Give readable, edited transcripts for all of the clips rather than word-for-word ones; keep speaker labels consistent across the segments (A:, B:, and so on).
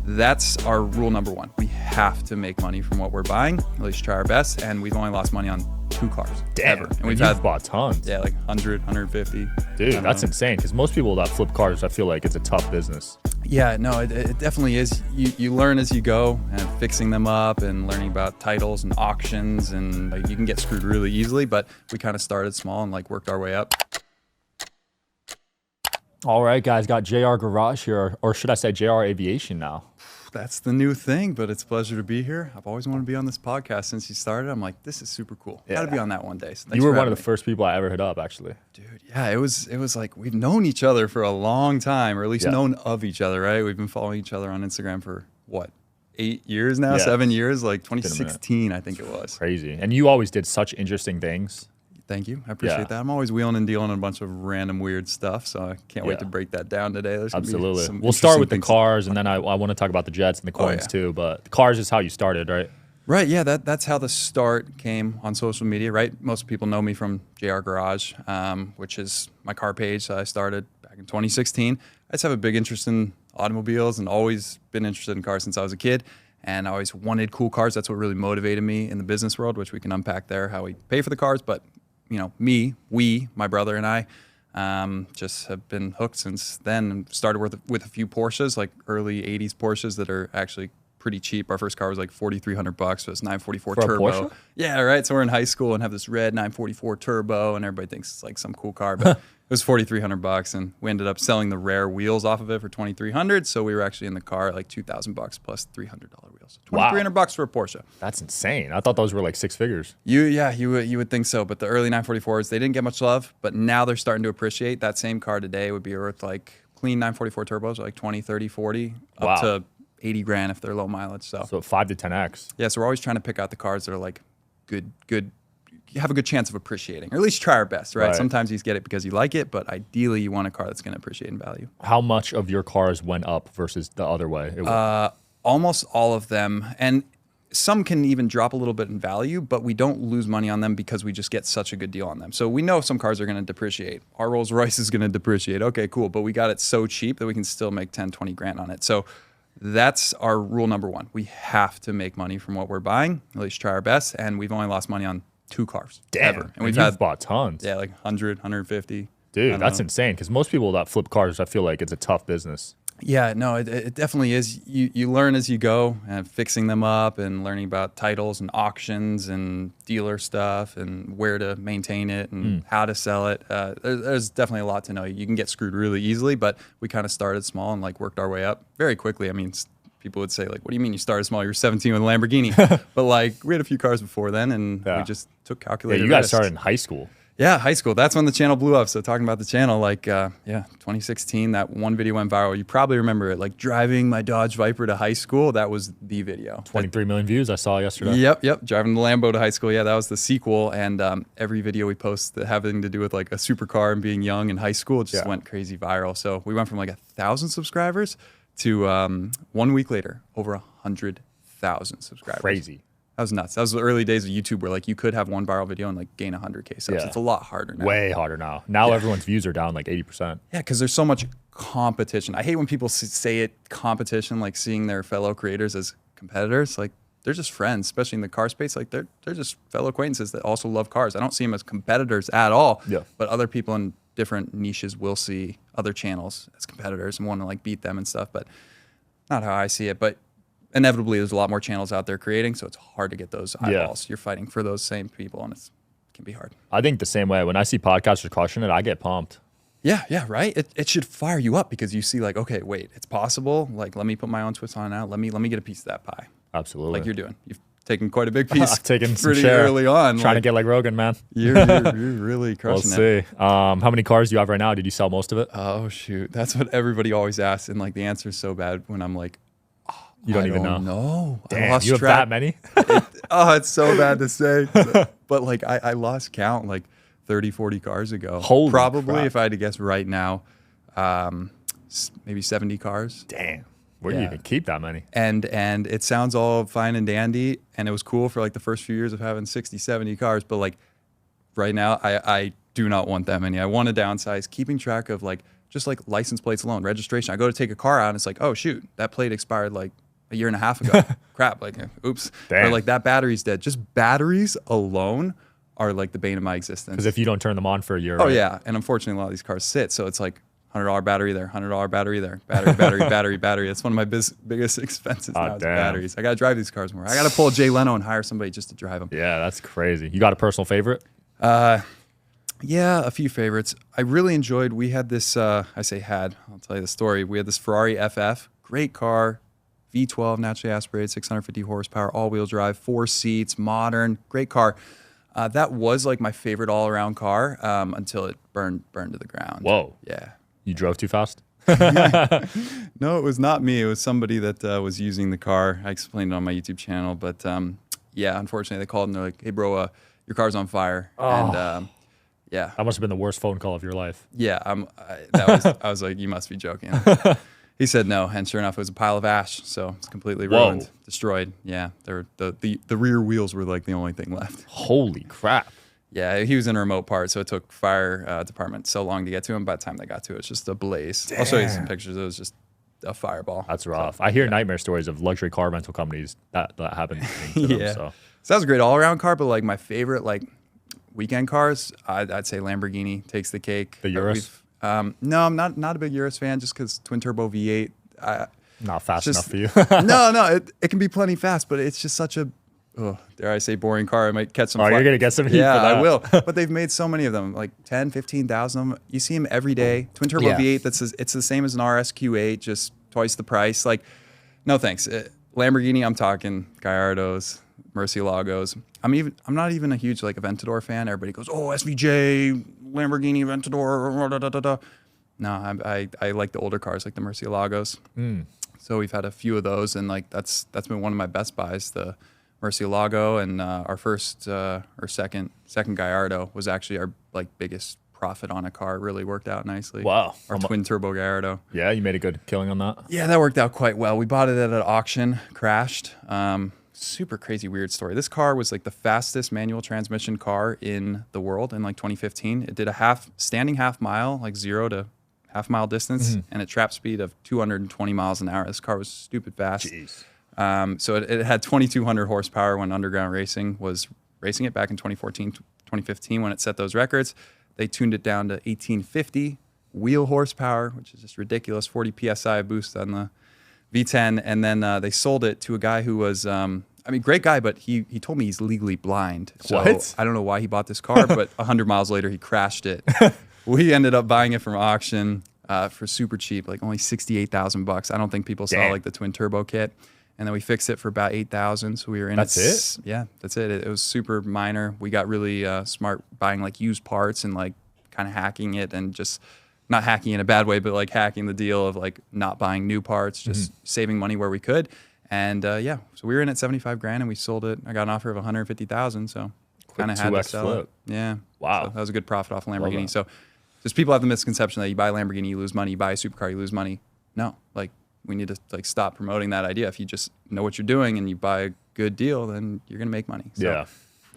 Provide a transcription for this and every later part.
A: That's our rule number one. We have to make money from what we're buying, at least try our best. And we've only lost money on 2 cars ever. And
B: we've bought tons.
A: Yeah, like 100, 150.
B: Dude, that's insane. Because most people that flip cars, I feel like it's a tough business.
A: Yeah, no, it definitely is. You learn as you go, and fixing them up and learning about titles and auctions, and like, you can get screwed really easily. But we kind of started small and like worked our way up.
B: All right, guys, got JR Garage here, or should I say JR Aviation now?
A: That's the new thing, but it's a pleasure to be here. I've always wanted to be on this podcast since you started. I'm like, this is super cool.
B: Yeah.
A: Got to be on that one day. So
B: you were one of the first people I ever hit up, actually.
A: Dude, yeah, it was like we've known each other for a long time, or at least known of each other, right? We've been following each other on Instagram for what, 8 years now, 7 years, like 2016, I think it was.
B: Crazy. And you always did such interesting things.
A: Thank you. I appreciate that. I'm always wheeling and dealing on a bunch of random weird stuff, so I can't wait to break that down today.
B: Absolutely. We'll start with the cars, and then I want to talk about the jets and the coins too. But the cars is how you started, right?
A: Right. Yeah. That's how the start came on social media, right? Most people know me from JR Garage, which is my car page that I started back in 2016. I just have a big interest in automobiles and always been interested in cars since I was a kid. And I always wanted cool cars. That's what really motivated me in the business world, which we can unpack there, how we pay for the cars. But you know, my brother and I just have been hooked since then, and started with a few Porsches, like early 80s Porsches that are actually pretty cheap. Our first car was like $4,300, so it's 944 turbo. Yeah, right. So we're in high school and have this red 944 turbo, and everybody thinks it's like some cool car, but it was $4,300, and we ended up selling the rare wheels off of it for $2,300. So we were actually in the car at like $2,000 plus $300 wheels. $2,300 for a Porsche.
B: That's insane. I thought those were like 6 figures.
A: You would think so, but the early 944s, they didn't get much love, but now they're starting to appreciate. That same car today would be worth like clean 944 turbos, like 20, 30, 40, up to 80 grand if they're low mileage. So
B: 5 to 10x.
A: Yeah, so we're always trying to pick out the cars that are like good, you have a good chance of appreciating, or at least try our best, right? Sometimes you get it because you like it, but ideally you want a car that's going to appreciate in value.
B: How much of your cars went up versus the other way?
A: Almost all of them, and some can even drop a little bit in value, but we don't lose money on them because we just get such a good deal on them. So we know some cars are going to depreciate. Our Rolls Royce is going to depreciate. Okay, cool, but we got it so cheap that we can still make 10, 20 grand on it. So that's our rule number one. We have to make money from what we're buying, at least try our best, and we've only lost money on 2 cars ever.
B: And we've bought tons.
A: Yeah, like 100, 150.
B: Dude, that's insane, because most people that flip cars, I feel like it's a tough business.
A: Yeah, no, it definitely is. You learn as you go, and fixing them up and learning about titles and auctions and dealer stuff and where to maintain it and how to sell it. There's definitely a lot to know. You can get screwed really easily, but we kind of started small and like worked our way up very quickly. I mean, people would say like, what do you mean you started small? You were 17 with a Lamborghini. But like we had a few cars before then, and we just took calculated
B: you guys started in high school.
A: Yeah, high school. That's when the channel blew up. So talking about the channel, like, 2016, that one video went viral. You probably remember it, like driving my Dodge Viper to high school. That was the video.
B: 23 million views I saw yesterday.
A: Yep. Driving the Lambo to high school. Yeah, that was the sequel. And every video we post that having to do with like a supercar and being young in high school just went crazy viral. So we went from like 1,000 subscribers to 1 week later, over 100,000 subscribers.
B: Crazy.
A: That was nuts. That was the early days of YouTube where like you could have one viral video and like gain 100K subs. Yeah. It's a lot harder now.
B: Way harder now. Now everyone's views are down like 80%.
A: Yeah, because there's so much competition. I hate when people say it competition, like seeing their fellow creators as competitors. Like they're just friends, especially in the car space. Like they're just fellow acquaintances that also love cars. I don't see them as competitors at all. Yeah. But other people in different niches will see other channels as competitors and want to like beat them and stuff. But not how I see it. But inevitably, there's a lot more channels out there creating, so it's hard to get those eyeballs. You're fighting for those same people, and it can be hard.
B: I think the same way. When I see podcasters crushing it, I get pumped.
A: Yeah, right? It should fire you up because you see like, okay, wait, it's possible. Like, let me put my own twist on it now. Let me get a piece of that pie.
B: Absolutely.
A: Like you're doing. You've taken quite a big piece.
B: I've taken some
A: pretty
B: share.
A: Early on.
B: Trying to get like Logan, man.
A: You're really crushing it.
B: We'll see. How many cars do you have right now? Did you sell most of it?
A: Oh, shoot. That's what everybody always asks, and like the answer is so bad when I'm like,
B: you don't even know.
A: No,
B: damn, I lost you have track. That many?
A: It's so bad to say. But like I lost count like 30, 40 cars ago.
B: Holy
A: Probably,
B: crap.
A: if I had to guess right now, maybe 70 cars.
B: Damn. Where do you even keep that many?
A: And it sounds all fine and dandy, and it was cool for like the first few years of having 60, 70 cars. But like right now, I do not want that many. I want to downsize. Keeping track of like just like license plates alone, registration. I go to take a car out and it's like, oh shoot, that plate expired like a year and a half ago. Crap, like oops.
B: Damn.
A: Or like that battery's dead. Just batteries alone are like the bane of my existence.
B: Because if you don't turn them on for a year.
A: Oh
B: right?
A: yeah, and unfortunately a lot of these cars sit, so it's like $100 battery there, $100 battery there, battery. That's one of my biggest expenses now is batteries. I gotta drive these cars more. I gotta pull a Jay Leno and hire somebody just to drive them.
B: Yeah, that's crazy. You got a personal favorite?
A: Yeah, a few favorites. I really enjoyed, we had this, I'll tell you the story. We had this Ferrari FF, great car, V12, naturally aspirated, 650 horsepower, all-wheel drive, 4 seats, modern, great car. That was like my favorite all-around car until it burned to the ground.
B: Whoa.
A: Yeah.
B: You drove too fast?
A: No, it was not me. It was somebody that was using the car. I explained it on my YouTube channel, but yeah, unfortunately they called and they're like, hey bro, your car's on fire.
B: Oh.
A: And yeah.
B: That must have been the worst phone call of your life.
A: Yeah, I was like, you must be joking. He said no, and sure enough, it was a pile of ash, so it's completely ruined, destroyed. Yeah, the rear wheels were like the only thing left.
B: Holy crap.
A: Yeah, he was in a remote part, so it took fire department so long to get to him. By the time they got to it, it's just a blaze. Damn. I'll show you some pictures. It was just a fireball.
B: That's rough. I hear nightmare stories of luxury car rental companies that happened to them.
A: Yeah.
B: So
A: that was a great all-around car, but like my favorite like weekend cars, I'd say Lamborghini takes the cake.
B: The Urus?
A: No, I'm not a big Urus fan just because twin turbo V8.
B: Not fast enough for you.
A: no, it can be plenty fast, but it's just such a, dare I say, boring car. I might catch some.
B: Oh, you're going to get some heat
A: yeah,
B: for that.
A: I will. But they've made so many of them, like 10, 15,000 of them. You see them every day. Twin turbo V8, it's the same as an RS Q8, just twice the price. Like, no thanks. Lamborghini, I'm talking Gallardos, Murcielagos. I'm not even a huge like Aventador fan. Everybody goes, oh, SVJ, Lamborghini Aventador, da, da, da, da. No, I like the older cars, like the Murcielagos. So we've had a few of those, and like that's been one of my best buys. The Murcielago, and our first or second Gallardo was actually our like biggest profit on a car. It really worked out nicely.
B: Wow,
A: our twin turbo Gallardo.
B: Yeah, you made a good killing on that.
A: Yeah, that worked out quite well. We bought it at an auction, crashed. Super crazy, weird story. This car was like the fastest manual transmission car in the world in like 2015. It did a standing half mile, like 0 to half mile distance, and a trap speed of 220 miles an hour. This car was stupid fast.
B: Jeez.
A: So it had 2,200 horsepower when Underground Racing was racing it back in 2014, 2015 when it set those records. They tuned it down to 1,850 wheel horsepower, which is just ridiculous, 40 PSI boost on the V10. And then they sold it to a guy who was, great guy, but he told me he's legally blind. So
B: what?
A: I don't know why he bought this car, but 100 miles later he crashed it. We ended up buying it from auction for super cheap, like only $68,000. I don't think people saw like the twin turbo kit. And then we fixed it for about $8,000. So we were in
B: That's it?
A: Yeah, that's it. It was super minor. We got really smart buying like used parts and like kind of hacking it, and just not hacking in a bad way, but like hacking the deal of like not buying new parts, just saving money where we could. And yeah, so we were in at 75 grand and we sold it. I got an offer of 150,000. So kind of had to sell it. Yeah.
B: Wow.
A: So that was a good profit off Lamborghini. So just people have the misconception that you buy a Lamborghini, you lose money. You buy a supercar, you lose money. No, like we need to like stop promoting that idea. If you just know what you're doing and you buy a good deal, then you're going to make money. So.
B: Yeah.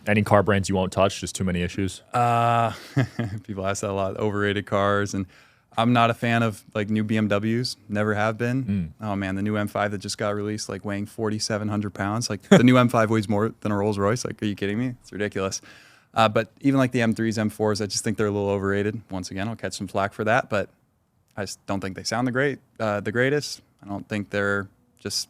B: Any car brands you won't touch? Just too many issues?
A: People ask that a lot. Overrated cars. And I'm not a fan of like new BMWs. Never have been. Oh man, the new M5 that just got released, like weighing 4,700 pounds. Like the new M5 weighs more than a Rolls Royce. Like, are you kidding me? It's ridiculous. But even like the M3s, M4s, I just think they're a little overrated. Once again, I'll catch some flack for that, but I just don't think they sound the greatest. I don't think they're just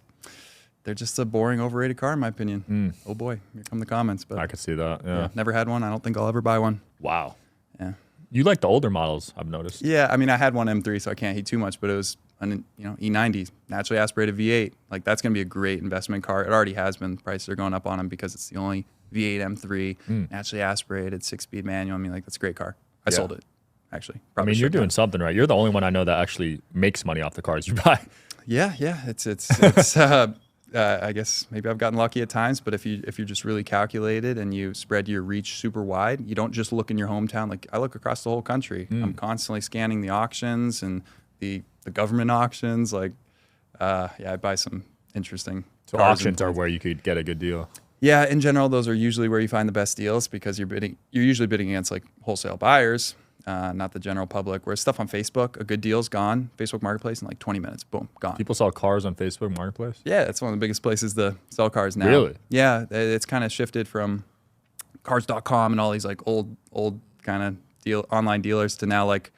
A: a boring, overrated car in my opinion. Oh boy, here come the comments. But
B: I could see that. Yeah.
A: Never had one. I don't think I'll ever buy one.
B: Wow.
A: Yeah.
B: You like the older models, I've noticed.
A: Yeah, I mean, I had one M3, so I can't heat too much, but it was an E90, naturally aspirated V8. Like that's going to be a great investment car. It already has been. Prices are going up on them because it's the only V8 M3, naturally aspirated, 6-speed manual. I mean, like that's a great car. I sold it, actually.
B: I mean, you're doing something right. You're the only one I know that actually makes money off the cars you buy.
A: Yeah. It's I guess maybe I've gotten lucky at times, but if you're just really calculated and you spread your reach super wide, you don't just look in your hometown. Like I look across the whole country. I'm constantly scanning the auctions and the government auctions. Like, I buy some interesting.
B: So auctions are where you could get a good deal.
A: Yeah, in general, those are usually where you find the best deals because you're usually bidding against like wholesale buyers. not the general public. Whereas stuff on Facebook, a good deal's gone. Facebook Marketplace in like 20 minutes, boom, gone.
B: People sell cars on Facebook Marketplace?
A: Yeah, it's one of the biggest places to sell cars now.
B: Really?
A: Yeah, it's kind of shifted from cars.com and all these like old kind of online dealers to now like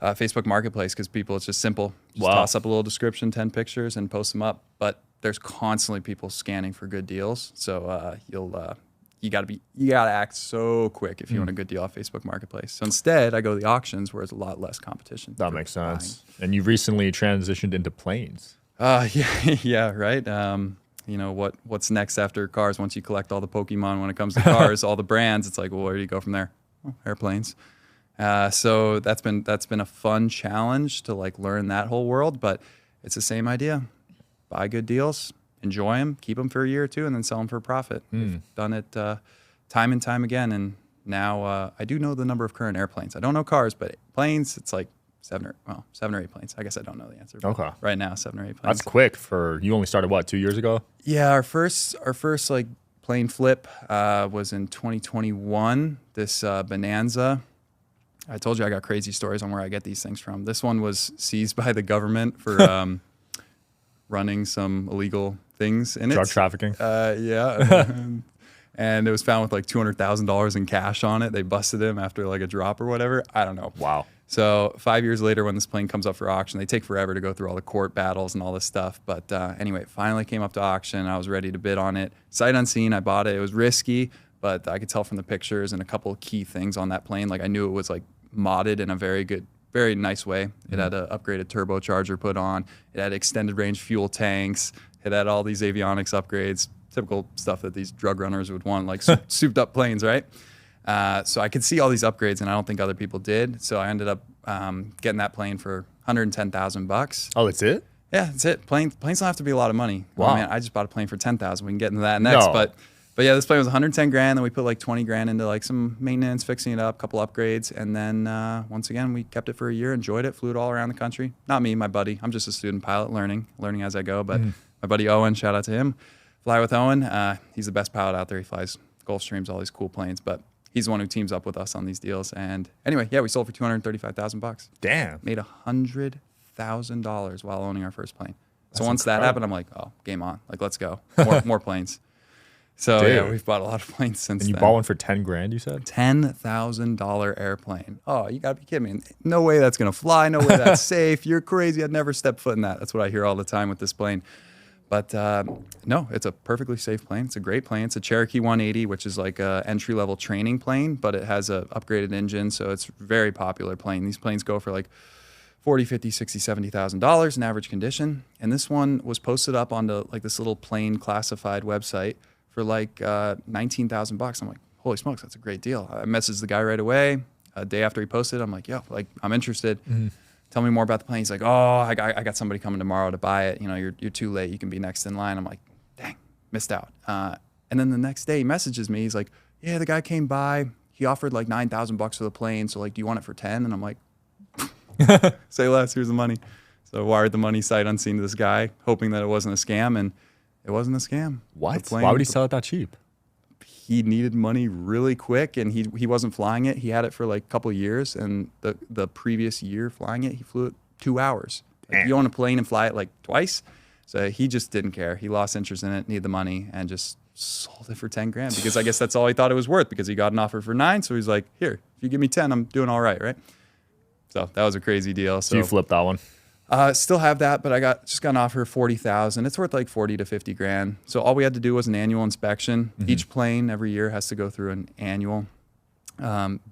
A: Facebook Marketplace, because people, it's just simple. Just toss up a little description, 10 pictures, and post them up. But there's constantly people scanning for good deals. So you gotta act so quick if you want a good deal off Facebook Marketplace. So instead, I go to the auctions where there's a lot less competition.
B: That makes sense. And you've recently transitioned into planes.
A: Yeah, right. You know what's next after cars? Once you collect all the Pokémon, when it comes to cars, all the brands, it's like, well, where do you go from there? Oh, airplanes. So that's been a fun challenge to like learn that whole world, but it's the same idea. Buy good deals, enjoy them, keep them for a year or two, and then sell them for a profit. We've done it time and time again, and now I do know the number of current airplanes. I don't know cars, but planes, it's like 7 or 8 planes. I guess I don't know the answer.
B: Okay.
A: Right now, 7 or 8 planes.
B: That's quick for you. Only started what, 2 years ago?
A: Yeah, our first like plane flip was in 2021. This Bonanza. I told you I got crazy stories on where I get these things from. This one was seized by the government for running some illegal things in it.
B: Drug trafficking.
A: Yeah. And it was found with like $200,000 in cash on it. They busted him after like a drop or whatever. I don't know.
B: Wow.
A: So 5 years later, when this plane comes up for auction, they take forever to go through all the court battles and all this stuff. But anyway, it finally came up to auction. I was ready to bid on it. Sight unseen, I bought it. It was risky, but I could tell from the pictures and a couple of key things on that plane. Like I knew it was like modded in a very nice way. It had an upgraded turbocharger put on. It had extended range fuel tanks. It had all these avionics upgrades, typical stuff that these drug runners would want, like souped up planes, right? So I could see all these upgrades, and I don't think other people did. So I ended up getting that plane for $110,000.
B: Oh, that's it?
A: Yeah, that's it. Planes don't have to be a lot of money.
B: Wow.
A: Oh, man, I just bought a plane for $10,000. We can get into that next.
B: No.
A: But yeah, this plane was 110 grand. Then we put like 20 grand into like some maintenance, fixing it up, couple upgrades, and then once again we kept it for a year, enjoyed it, flew it all around the country. Not me, my buddy. I'm just a student pilot, learning as I go. But my buddy Owen, shout out to him. Fly with Owen. He's the best pilot out there. He flies Gulfstreams, all these cool planes. But he's the one who teams up with us on these deals. And anyway, yeah, we sold for $235,000.
B: Damn.
A: Made $100,000 while owning our first plane. So once
B: incredible.
A: that happened, I'm like, oh, game on. Like, let's go. More planes. So
B: Dude.
A: yeah, we've bought a lot of planes since
B: And you
A: then.
B: bought one for 10 grand, you said?
A: $10,000 airplane. Oh, you gotta be kidding me. No way that's gonna fly. No way that's safe. You're crazy. I'd never step foot in that. That's what I hear all the time with this plane. But no, it's a perfectly safe plane. It's a great plane. It's a Cherokee 180, which is like a entry-level training plane, but it has a upgraded engine, so it's a very popular plane. These planes go for like $40, $50, $60, $70,000 in average condition. And this one was posted up onto like this little plane classified website for like $19,000. I'm like, holy smokes, that's a great deal. I messaged the guy right away. A day after he posted, I'm like, yo, like I'm interested. Tell me more about the plane. He's like, oh, I got somebody coming tomorrow to buy it. You know, you're too late. You can be next in line. I'm like, dang, missed out. And then the next day he messages me. He's like, yeah, the guy came by. He offered like $9,000 for the plane. So like, do you want it for 10? And I'm like, say less. Here's the money. So I wired the money sight unseen to this guy, hoping that it wasn't a scam, and it wasn't a scam.
B: What? Why would he sell it that cheap?
A: He needed money really quick, and he wasn't flying it. He had it for like a couple of years, and the previous year flying it, he flew it 2 hours. Like, you own a plane and fly it like twice. So he just didn't care. He lost interest in it, needed the money, and just sold it for 10 grand because I guess that's all he thought it was worth because he got an offer for 9. So he's like, here, if you give me 10, I'm doing all right, right? So that was a crazy deal. So
B: you flipped that one?
A: Still have that, but I just got an offer of $40,000. It's worth like 40 to 50 grand. So all we had to do was an annual inspection. Each plane every year has to go through an annual.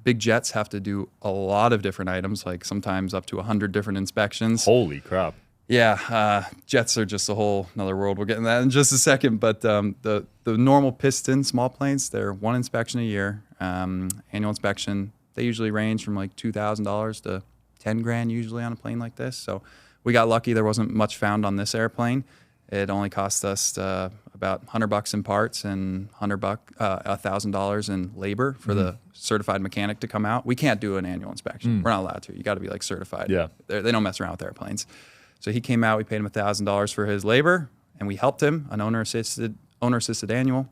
A: Big jets have to do a lot of different items, like sometimes up to 100 different inspections.
B: Holy crap.
A: Yeah, jets are just a whole another world. We'll get into that in just a second. But the normal piston small planes, they're one inspection a year. Annual inspection, they usually range from like $2,000 to 10 grand usually on a plane like this. So we got lucky. There wasn't much found on this airplane. It only cost us about $100 in parts and $1,000 in labor for the certified mechanic to come out. We can't do an annual inspection. We're not allowed to. You got to be like certified.
B: Yeah,
A: they don't mess around with airplanes. So he came out. We paid him $1,000 for his labor, and we helped him an owner assisted annual.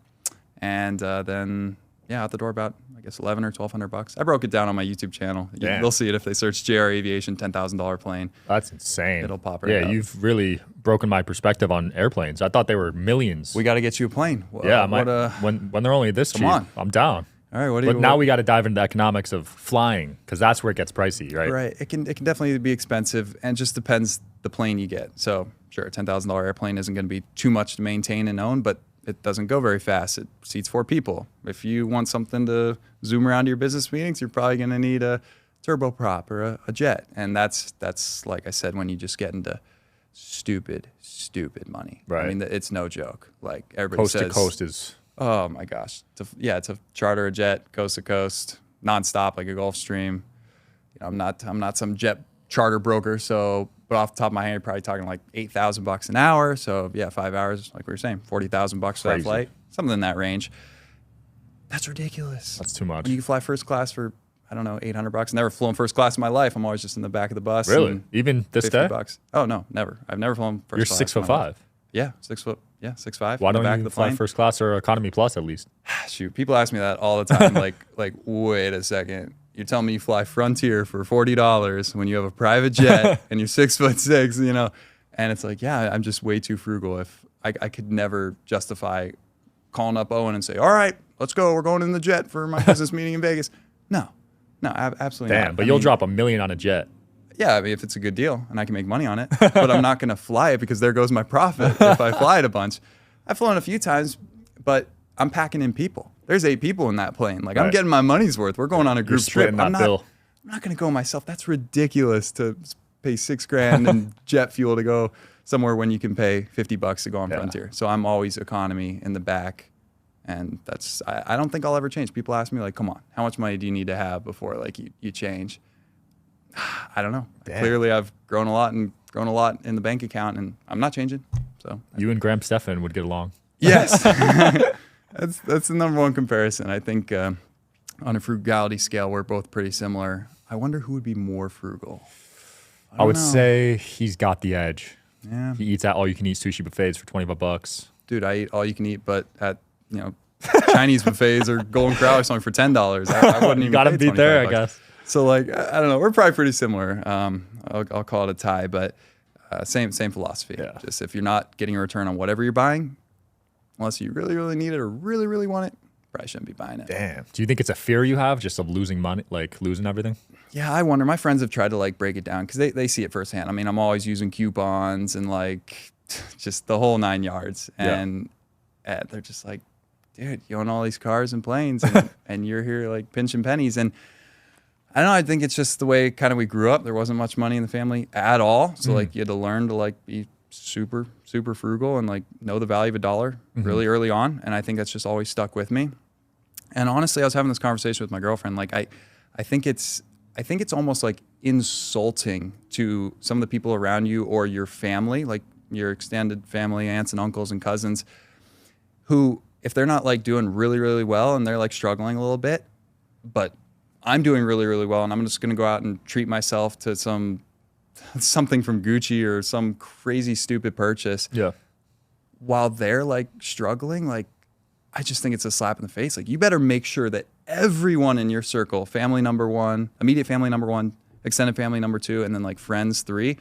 A: And then yeah, out the door about, I guess, 11 or 1,200 bucks. I broke it down on my YouTube channel.
B: Damn.
A: They'll see it if they search JR Aviation $10,000 plane.
B: That's insane.
A: It'll pop right up.
B: You've really broken my perspective on airplanes. I thought they were millions.
A: We got to get you a plane.
B: When they're only this cheap,
A: on.
B: I'm down.
A: All right,
B: but now we got to dive into the economics of flying, because that's where it gets pricey, right?
A: Right. It can definitely be expensive, and just depends the plane you get. So sure, a $10,000 airplane isn't going to be too much to maintain and own, but it doesn't go very fast. It seats 4 people. If you want something to zoom around to your business meetings, you're probably going to need a turboprop or a jet. And that's like I said, when you just get into stupid money.
B: Right.
A: I mean, it's no joke. Like everybody says,
B: coast to coast is.
A: Oh my gosh. To charter a jet coast to coast, nonstop like a Gulfstream. I'm not some jet charter broker, so. But off the top of my head, you're probably talking like $8,000 an hour. So yeah, 5 hours, like we were saying, $40,000 for that flight, something in that range. That's ridiculous.
B: That's too much.
A: And you can fly first class for, I don't know, $800. Never flown first class in my life. I'm always just in the back of the bus.
B: Really? Even this day?
A: $50. Oh no, never. I've never flown first class.
B: You're 6'5".
A: Yeah, 6 foot. Yeah, 6'5".
B: Why don't you fly first class or economy plus at least?
A: Shoot, people ask me that all the time. like, wait a second. You're telling me you fly Frontier for $40 when you have a private jet and you're 6'6", you know? And it's like, yeah, I'm just way too frugal. If I could never justify calling up Owen and say, all right, let's go. We're going in the jet for my business meeting in Vegas. No, absolutely not.
B: Damn, but you'll drop $1 million on a jet.
A: Yeah, I mean, if it's a good deal and I can make money on it, but I'm not going to fly it because there goes my profit if I fly it a bunch. I've flown a few times, but I'm packing in people. There's 8 people in that plane. Like, I'm getting my money's worth. We're going on a group trip. I'm not going to go myself. That's ridiculous to pay $6,000 in jet fuel to go somewhere when you can pay $50 to go on Frontier. So I'm always economy in the back. And that's, I don't think I'll ever change. People ask me, like, come on, how much money do you need to have before like you change? I don't know. Clearly I've grown a lot in the bank account, and I'm not changing. So
B: you and Graham Stephan would get along.
A: Yes. That's the number one comparison. I think on a frugality scale, we're both pretty similar. I wonder who would be more frugal.
B: I would say he's got the edge.
A: Yeah.
B: He eats at all-you-can-eat sushi buffets for $25.
A: Dude, I eat all you can eat, but at Chinese buffets or Golden Corral or something for $10. I wouldn't even.
B: Got him beat there, I guess.
A: So like, I don't know. We're probably pretty similar. I'll call it a tie, but same philosophy.
B: Yeah.
A: Just if you're not getting a return on whatever you're buying, unless you really, really need it or really, really want it, probably shouldn't be buying it.
B: Damn. Do you think it's a fear you have just of losing money, like losing everything?
A: Yeah, I wonder. My friends have tried to like break it down because they see it firsthand. I mean, I'm always using coupons and like just the whole 9 yards. And they're just like, dude, you own all these cars and planes and you're here like pinching pennies. And I don't know, I think it's just the way kind of we grew up. There wasn't much money in the family at all. So like you had to learn to like be super, super frugal and like know the value of a dollar really early on. And I think that's just always stuck with me. And honestly, I was having this conversation with my girlfriend. Like I think it's almost like insulting to some of the people around you or your family, like your extended family, aunts and uncles and cousins, who, if they're not like doing really, really well and they're like struggling a little bit, but I'm doing really, really well and I'm just going to go out and treat myself to something from Gucci or some crazy stupid purchase. Yeah. While they're like struggling, like I just think it's a slap in the face. Like you better make sure that everyone in your circle, family number 1, immediate family number 1, extended family number 2, and then like friends 3.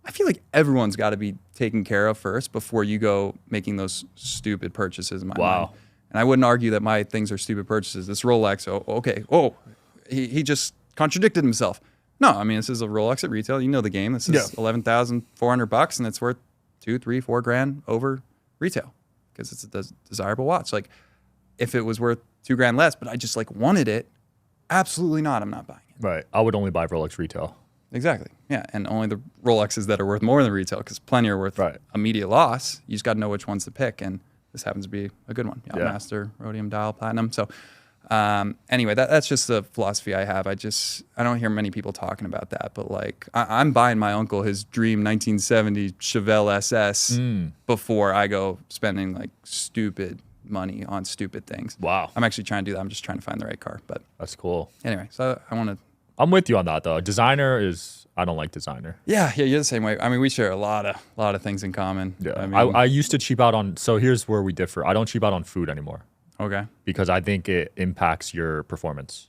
A: I feel like everyone's got to be taken care of first before you go making those stupid purchases in my mind. And I wouldn't argue that my things are stupid purchases. This Rolex, he just contradicted himself. No, I mean, this is a Rolex at retail. You know the game. This is $11,400 and it's worth $2, $3, $4 over retail because it's a desirable watch. Like if it was worth $2 less, but I just like wanted it, absolutely not. I'm not buying it.
B: Right. I would only buy Rolex retail.
A: Exactly. Yeah. And only the Rolexes that are worth more than retail because plenty are worth immediate loss. You just got to know which ones to pick. And this happens to be a good one. Master, rhodium, dial, platinum. So anyway, that's just the philosophy I have. I don't hear many people talking about that, but like I'm buying my uncle his dream 1970 Chevelle SS before I go spending like stupid money on stupid things.
B: Wow.
A: I'm actually trying to do that. I'm just trying to find the right car, but
B: that's cool.
A: Anyway, so
B: I'm with you on that though. I don't like designer.
A: Yeah, you're the same way. I mean, we share a lot of things in common.
B: Yeah.
A: I mean,
B: I used to cheap out on, so here's where we differ. I don't cheap out on food anymore.
A: Okay.
B: because I think it impacts your performance.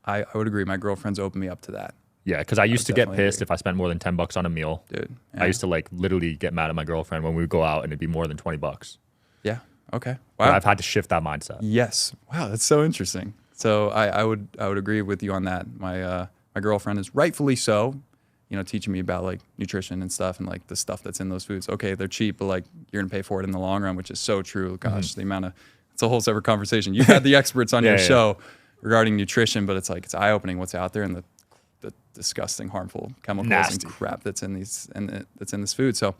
A: I would agree. My girlfriend's opened me up to that.
B: Yeah, because I used to get
A: definitely
B: pissed
A: agree.
B: if I spent more than $10 on a meal.
A: Dude.
B: I used to like literally get mad at my girlfriend when we would go out and it'd be more than $20.
A: Yeah. Okay.
B: But
A: Wow.
B: I've had to shift that mindset.
A: Yes. Wow. That's so interesting. So I would agree with you on that. My girlfriend is rightfully so, teaching me about like nutrition and stuff and like the stuff that's in those foods. Okay, they're cheap, but like you're gonna pay for it in the long run, which is so true. Gosh, the amount of it's a whole separate conversation. You've had the experts on your show regarding nutrition, but it's eye opening what's out there and the disgusting, harmful chemicals and crap that's in that's in this food. So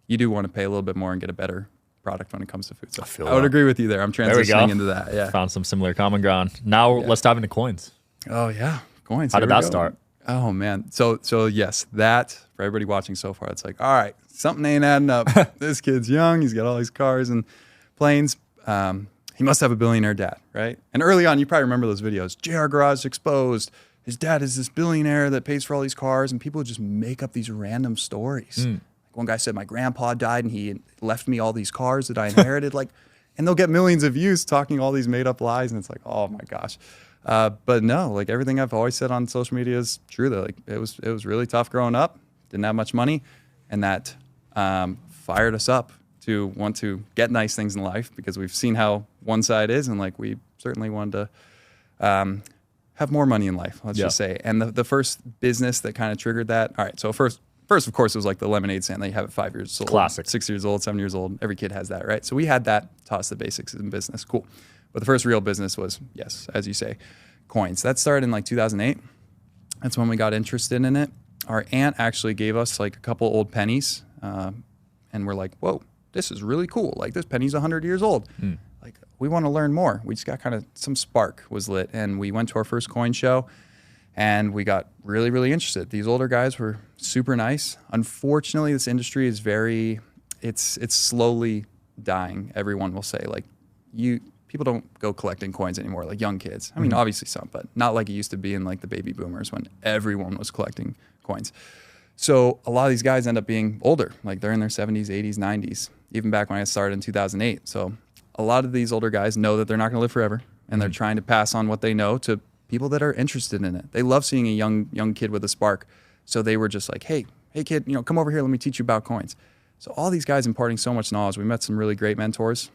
A: you do want to pay a little bit more and get a better product when it comes to food. So I would agree with you there. I'm transitioning into that. Yeah.
B: Found some similar common ground. Now let's dive into coins.
A: Oh yeah. Coins.
B: How did that start?
A: Oh man. So yes, that for everybody watching so far, it's like, all right, something ain't adding up. This kid's young. He's got all these cars and planes. He must have a billionaire dad, right? And early on, you probably remember those videos. JR Garage exposed. His dad is this billionaire that pays for all these cars, and people would just make up these random stories. Like one guy said, my grandpa died and he left me all these cars that I inherited. And they'll get millions of views talking all these made up lies, and it's like, oh my gosh. But no, like everything I've always said on social media is true. Though, like it was really tough growing up. Didn't have much money, and that fired us up to want to get nice things in life because we've seen how one side is, and like we certainly wanted to have more money in life. Let's just say. And the first business that kind of triggered that. All right, so first of course it was like the lemonade stand that you have at 5 years old,
B: classic,
A: 6 years old, 7 years old. Every kid has that, right? So we had that, taught us the basics in business. Cool. But the first real business was, yes, as you say, coins. That started in like 2008. That's when we got interested in it. Our aunt actually gave us like a couple old pennies, and we're like, whoa, this is really cool. Like this penny's 100 years old. Like we want to learn more. We just got kind of some spark was lit, and we went to our first coin show, and we got really, really interested. These older guys were super nice. Unfortunately, this industry is it's slowly dying. Everyone will say like people don't go collecting coins anymore, like young kids. I mean, obviously some, but not like it used to be in like the baby boomers when everyone was collecting coins. So a lot of these guys end up being older, like they're in their 70s, 80s, 90s, even back when I started in 2008. So a lot of these older guys know that they're not gonna live forever, and they're trying to pass on what they know to people that are interested in it. They love seeing a young kid with a spark. So they were just like, hey kid, come over here, let me teach you about coins. So all these guys imparting so much knowledge. We met some really great mentors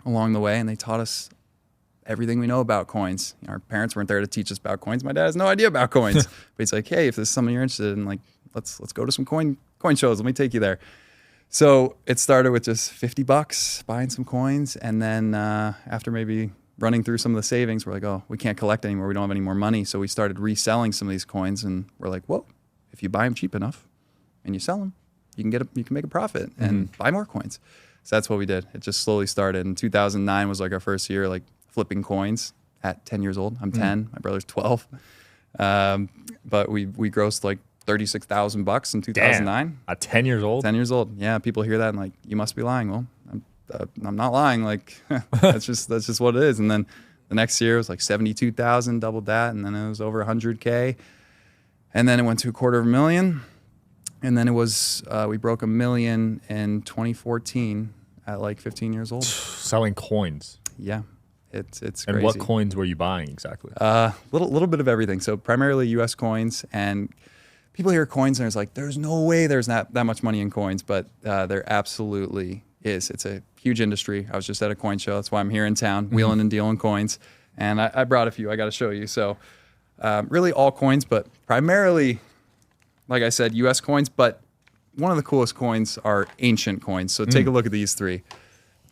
A: along the way, and they taught us everything we know about coins. Our parents weren't there to teach us about coins. My dad has no idea about coins, but he's like, hey, if this is something you're interested in, like, let's go to some coin shows. Let me take you there. So it started with just $50, buying some coins, and then after maybe running through some of the savings, we're like, oh, we can't collect anymore. We don't have any more money. So we started reselling some of these coins, and we're like, whoa, if you buy them cheap enough and you sell them, you can make a profit and buy more coins. So that's what we did. It just slowly started. In 2009 was like our first year, like flipping coins at 10 years old. I'm 10, my brother's 12. But we grossed like $36,000 in 2009.
B: Damn. At 10 years old?
A: 10 years old. Yeah, people hear that and like, you must be lying. Well, I'm not lying. Like that's just what it is. And then the next year it was like 72,000, doubled that, and then it was over 100K. And then it went to $250,000. And then it was, we broke $1 million in 2014 at like 15 years old.
B: Selling coins.
A: Yeah, it's crazy.
B: And what coins were you buying exactly?
A: Little bit of everything. So primarily U.S. coins, and people hear coins and it's like, there's no way there's not that much money in coins, but there absolutely is. It's a huge industry. I was just at a coin show. That's why I'm here in town, wheeling and dealing coins. And I brought a few. I got to show you. So really all coins, but primarily, like I said, U.S. coins, but one of the coolest coins are ancient coins. So take a look at these three.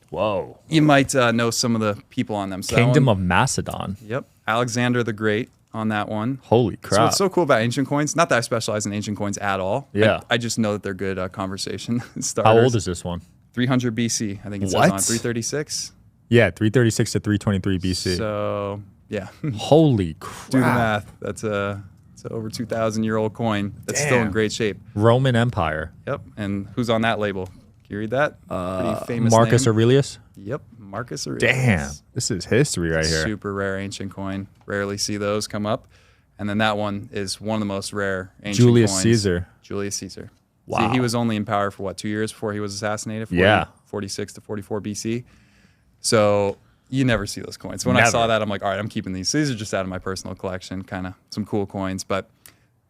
B: Whoa.
A: You might know some of the people on them. So
B: Kingdom of Macedon.
A: Yep. Alexander the Great on that one.
B: Holy crap.
A: So what's so cool about ancient coins, not that I specialize in ancient coins at all.
B: Yeah.
A: I just know that they're good conversation starters.
B: How old is this one?
A: 300 BC. I think it says on 336.
B: Yeah, 336 to 323 BC.
A: So, yeah.
B: Holy crap.
A: Do the math. That's it's an over 2,000-year-old coin that's still in great shape.
B: Roman Empire.
A: Yep. And who's on that label? Can you read that? Pretty famous
B: Marcus
A: name.
B: Aurelius?
A: Yep. Marcus Aurelius.
B: Damn. This is history right here.
A: Super rare ancient coin. Rarely see those come up. And then that one is one of the most rare ancient
B: Julius
A: coins.
B: Caesar.
A: Julius Caesar.
B: Wow.
A: See, he was only in power for 2 years before he was assassinated? 46 to 44 BC. So You never see those coins. When I
B: Never.
A: saw that, I'm like, all right, I'm keeping these. These are just out of my personal collection, kind of some cool coins. But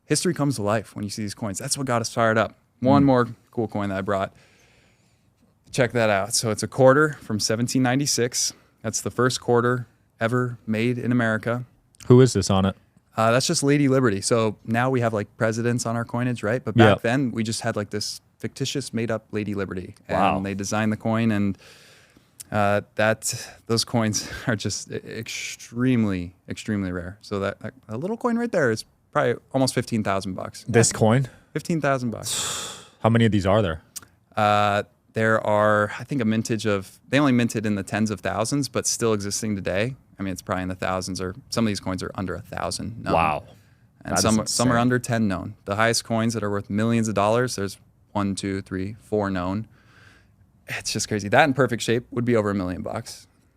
A: history comes to life when you see these coins. That's what got us fired up. One more cool coin that I brought. Check that out. So it's a quarter from 1796. That's the first quarter ever made in America.
B: Who is this on it?
A: That's just Lady Liberty. So now we have like presidents on our coinage, right? But back then we just had like this fictitious made up Lady Liberty.
B: Wow.
A: And they designed the coin, and those coins are just extremely, extremely rare. So that a little coin right there is probably almost $15,000.
B: This coin?
A: $15,000.
B: How many of these are there?
A: There are, I think, a mintage of, they only minted in the tens of thousands, but still existing today. I mean, it's probably in the thousands, or some of these coins are under 1,000 known.
B: Wow.
A: And some are under 10 known. The highest coins that are worth millions of dollars, there's 1, 2, 3, 4 known. It's just crazy. That in perfect shape would be over $1 million.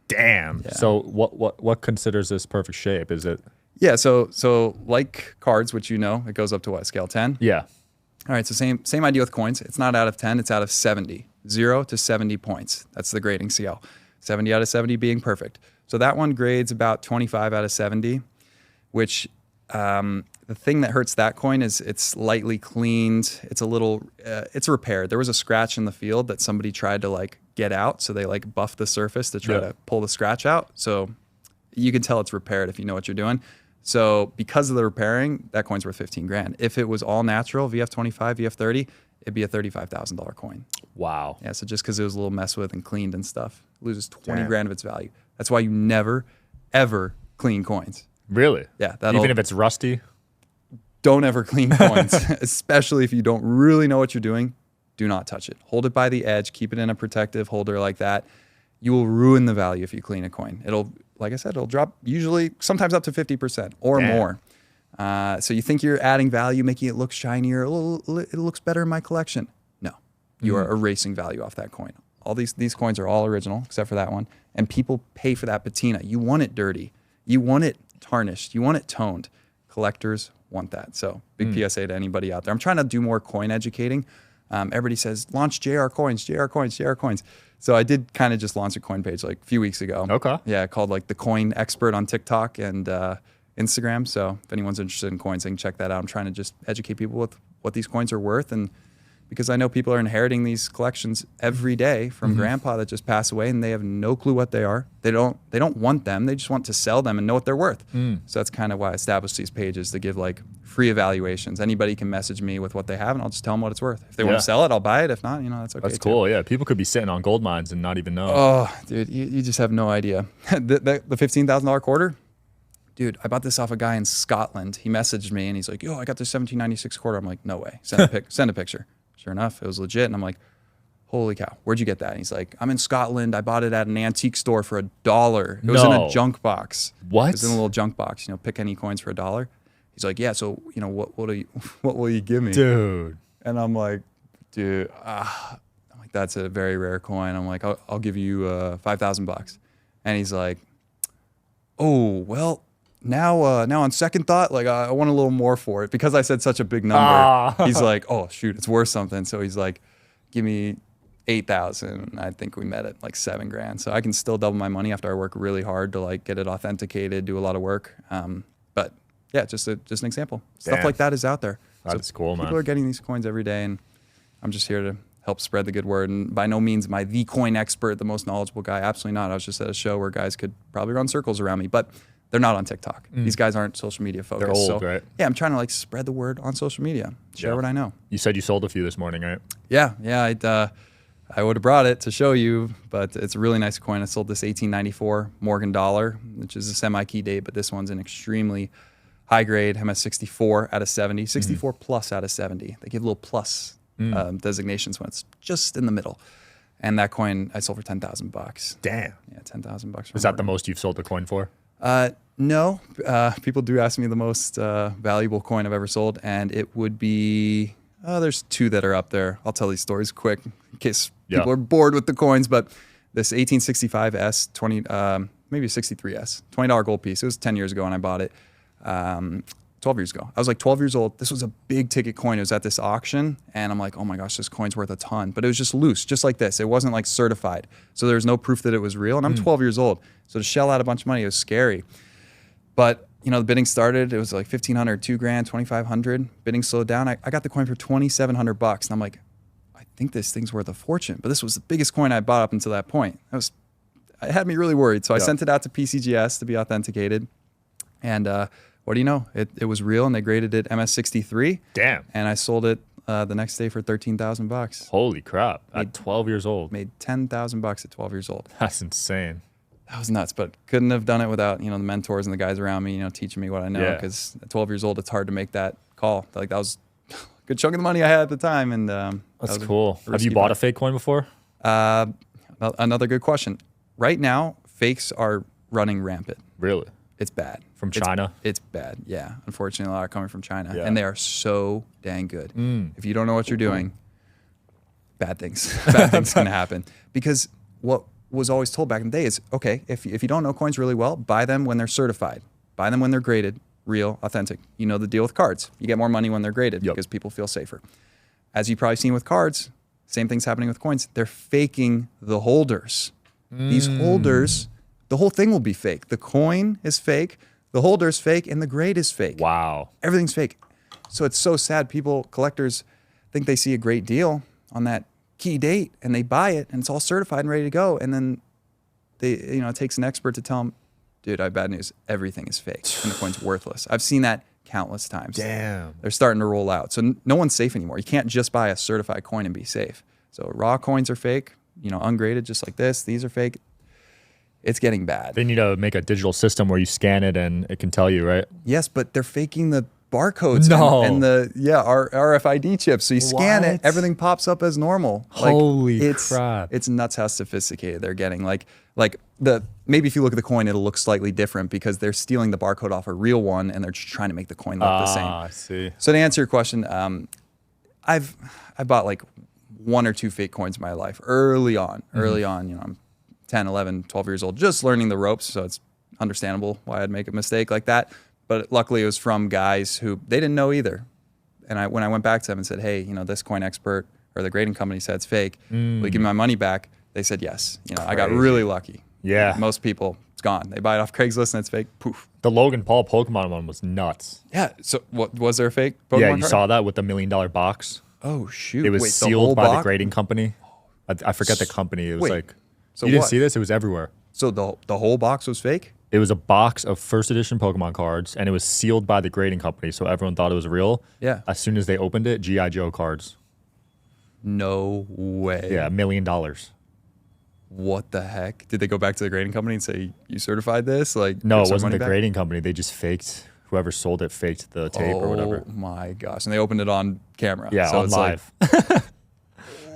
B: Damn. Yeah. So what considers this perfect shape? Is it?
A: Yeah. So like cards, which you know, it goes up to what, scale 10?
B: Yeah.
A: All right. So same idea with coins. It's not out of 10. It's out of 70. 0 to 70 points. That's the grading scale. 70 out of 70 being perfect. So that one grades about 25 out of 70, which the thing that hurts that coin is it's lightly cleaned. It's a little, it's repaired. There was a scratch in the field that somebody tried to like get out. So they like buffed the surface to try to pull the scratch out. So you can tell it's repaired if you know what you're doing. So because of the repairing, that coin's worth 15 grand. If it was all natural, VF25, VF30, it'd be a $35,000 coin.
B: Wow.
A: Yeah, so just because it was a little messed with and cleaned and stuff, it loses 20 grand of its value. That's why you never, ever clean coins.
B: Really?
A: Yeah.
B: Even if it's rusty?
A: Don't ever clean coins, especially if you don't really know what you're doing. Do not touch it. Hold it by the edge. Keep it in a protective holder like that. You will ruin the value if you clean a coin. It'll, like I said, it'll drop usually sometimes up to 50% or more. So you think you're adding value, making it look shinier. It looks better in my collection. No, you are erasing value off that coin. All these coins are all original except for that one. And people pay for that patina. You want it dirty. You want it tarnished. You want it toned. Collectors want that. So big PSA to anybody out there. I'm trying to do more coin educating. Everybody says, launch JR coins, JR coins, JR coins. So I did kind of just launch a coin page like a few weeks ago.
B: Okay.
A: Yeah, called like the Coin Expert on TikTok and Instagram. So if anyone's interested in coins, they can check that out. I'm trying to just educate people with what these coins are worth, and because I know people are inheriting these collections every day from grandpa that just passed away, and they have no clue what they are. They don't want them. They just want to sell them and know what they're worth. So that's kind of why I established these pages, to give like free evaluations. Anybody can message me with what they have, and I'll just tell them what it's worth. If they want to sell it, I'll buy it. If not, that's okay.
B: That's cool. Yeah, people could be sitting on gold mines and not even know.
A: Oh, dude, you just have no idea. the $15,000 quarter. Dude, I bought this off a guy in Scotland. He messaged me and he's like, yo, I got this 1796 quarter. I'm like, no way. Send a picture. Sure enough, it was legit. And I'm like, holy cow, where'd you get that? And he's like, I'm in Scotland. I bought it at an antique store for $1. It was in a junk box.
B: What?
A: It was in a little junk box, pick any coins for $1. He's like, yeah, so, what will you give me?
B: Dude.
A: And I'm like, dude, that's a very rare coin. I'm like, I'll give you $5,000. And he's like, oh, well, now on second thought, like I want a little more for it, because I said such a big number. He's like, oh shoot, it's worth something. So he's like, give me 8,000. I think we met at like 7 grand. So I can still double my money after I work really hard to like get it authenticated, do a lot of work. But yeah, just an example. Stuff like that is out there.
B: That's cool, man.
A: People are getting these coins every day, and I'm just here to help spread the good word. And by no means am I the coin expert, the most knowledgeable guy. Absolutely not. I was just at a show where guys could probably run circles around me, but they're not on TikTok. These guys aren't social media focused.
B: They're old, right?
A: Yeah, I'm trying to like spread the word on social media, share what I know.
B: You said you sold a few this morning, right?
A: Yeah. I would have brought it to show you, but it's a really nice coin. I sold this 1894 Morgan dollar, which is a semi-key date, but this one's an extremely high grade MS64 out of 70, 64 plus out of 70. They give little plus designations when it's just in the middle. And that coin I sold for $10,000.
B: Damn.
A: Yeah, $10,000.
B: Is that the most you've sold a coin for?
A: No. People do ask me the most valuable coin I've ever sold, and it would be, there's 2 that are up there. I'll tell these stories quick in case people are bored with the coins, but this 1865S, maybe 63S, $20 gold piece. It was 10 years ago when I bought it. 12 years ago. I was like 12 years old. This was a big ticket coin. It was at this auction. And I'm like, oh my gosh, this coin's worth a ton. But it was just loose, just like this. It wasn't like certified. So there was no proof that it was real. And I'm 12 years old. So to shell out a bunch of money, it was scary. But, you know, the bidding started. It was like 1,500, 2 grand, 2,500. Bidding slowed down. I got the coin for 2,700 bucks. And I'm like, I think this thing's worth a fortune. But this was the biggest coin I bought up until that point. It had me really worried. So I sent it out to PCGS to be authenticated. And what do you know? It was real, and they graded it MS63.
B: Damn.
A: And I sold it the next day for 13,000 bucks.
B: Holy crap! At 12 years old,
A: made 10,000 bucks at 12 years old.
B: That's insane.
A: That was nuts, but couldn't have done it without, you know, the mentors and the guys around me, you know, teaching me what I know. Because at 12 years old, it's hard to make that call. Like that was a good chunk of the money I had at the time, and
B: that's cool. Have you bought a fake coin before?
A: Another good question. Right now, fakes are running rampant.
B: Really?
A: It's bad.
B: From China?
A: It's bad, yeah. Unfortunately, a lot are coming from China.
B: Yeah.
A: And they are so dang good. If you don't know what you're doing, bad things can happen. Because what was always told back in the day is, okay, if you don't know coins really well, buy them when they're certified. Buy them when they're graded, real, authentic. You know the deal with cards. You get more money when they're graded because people feel safer. As you've probably seen with cards, same thing's happening with coins. They're faking the holders. These holders, the whole thing will be fake. The coin is fake, the holder's fake, and the grade is fake.
B: Wow. Everything's
A: fake. So it's so sad. Collectors think they see a great deal on that key date and they buy it and it's all certified and ready to go. And then it takes an expert to tell them, dude, I have bad news. Everything is fake and the coin's worthless. I've seen that countless times.
B: Damn.
A: They're starting to roll out. So no one's safe anymore. You can't just buy a certified coin and be safe. So raw coins are fake. Ungraded, just like this. These are fake. It's getting bad.
B: They need to make a digital system where you scan it and it can tell you, right?
A: Yes, but they're faking the barcodes and the RFID chips. So you scan it, everything pops up as normal.
B: Holy crap.
A: It's nuts how sophisticated they're getting. Maybe if you look at the coin, it'll look slightly different because they're stealing the barcode off a real one and they're just trying to make the coin look the same.
B: I see.
A: So to answer your question, I bought like 1 or 2 fake coins in my life early on. I'm 10, 11, 12 years old, just learning the ropes. So it's understandable why I'd make a mistake like that. But luckily it was from guys who they didn't know either. And when I went back to them and said, hey, this coin expert or the grading company said it's fake. Will you give me my money back? They said yes. I got really lucky.
B: Yeah.
A: Most people, it's gone. They buy it off Craigslist and it's fake. Poof.
B: The Logan Paul Pokémon one was nuts.
A: Yeah. So what was there a fake Pokemon
B: Yeah, you
A: card?
B: saw that with the $1 million box.
A: Oh shoot!
B: It was sealed by the grading company. I forget the company. It was
A: so
B: you didn't see this? It was everywhere.
A: So the whole box was fake?
B: It was a box of first edition Pokemon cards, and it was sealed by the grading company, so everyone thought it was real.
A: Yeah.
B: As soon as they opened it, G.I. Joe cards.
A: No way.
B: Yeah, $1 million.
A: What the heck? Did they go back to the grading company and say, you certified this?
B: No, it wasn't the grading company. They just faked. Whoever sold it faked the tape or whatever.
A: Oh my gosh. And they opened it on camera.
B: Yeah,
A: so
B: on live.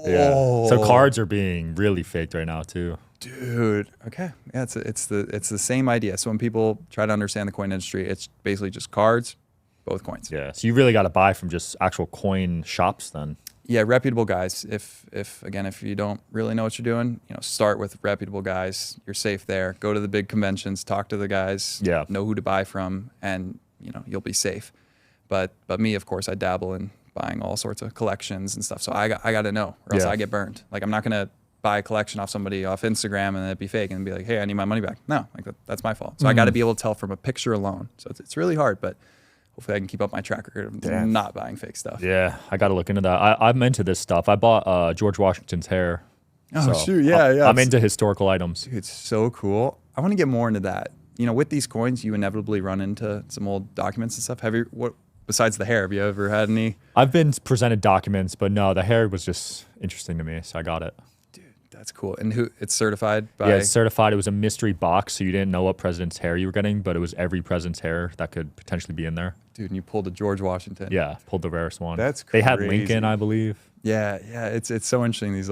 B: Yeah. So cards are being really faked right now too.
A: Dude. Okay. Yeah, it's the same idea. So when people try to understand the coin industry, it's basically just cards, both coins.
B: Yeah. So you really got to buy from just actual coin shops then.
A: Yeah, reputable guys. If you don't really know what you're doing, start with reputable guys. You're safe there. Go to the big conventions, talk to the guys.
B: Yeah.
A: Know who to buy from, and you'll be safe. But me, of course, I dabble in buying all sorts of collections and stuff. So I got to know, or else I get burned. Like I'm not gonna buy a collection off somebody off Instagram and it'd be fake and be like, hey, I need my money back. No, that's my fault. So I got to be able to tell from a picture alone. So it's really hard, but hopefully I can keep up my track record of not buying fake stuff.
B: Yeah, I got to look into that. I'm into this stuff. I bought George Washington's hair.
A: Oh, shoot. Yeah.
B: I'm into historical items.
A: Dude, it's so cool. I want to get more into that. With these coins, you inevitably run into some old documents and stuff. Besides the hair, have you ever had any?
B: I've been presented documents, but no, the hair was just interesting to me, so I got it.
A: Dude, that's cool. And it's certified by?
B: Yeah, it's certified. It was a mystery box, so you didn't know what president's hair you were getting, but it was every president's hair that could potentially be in there.
A: Dude, and you pulled a George Washington.
B: Yeah, pulled the rarest one.
A: That's crazy.
B: They had Lincoln, I believe.
A: Yeah, it's so interesting. These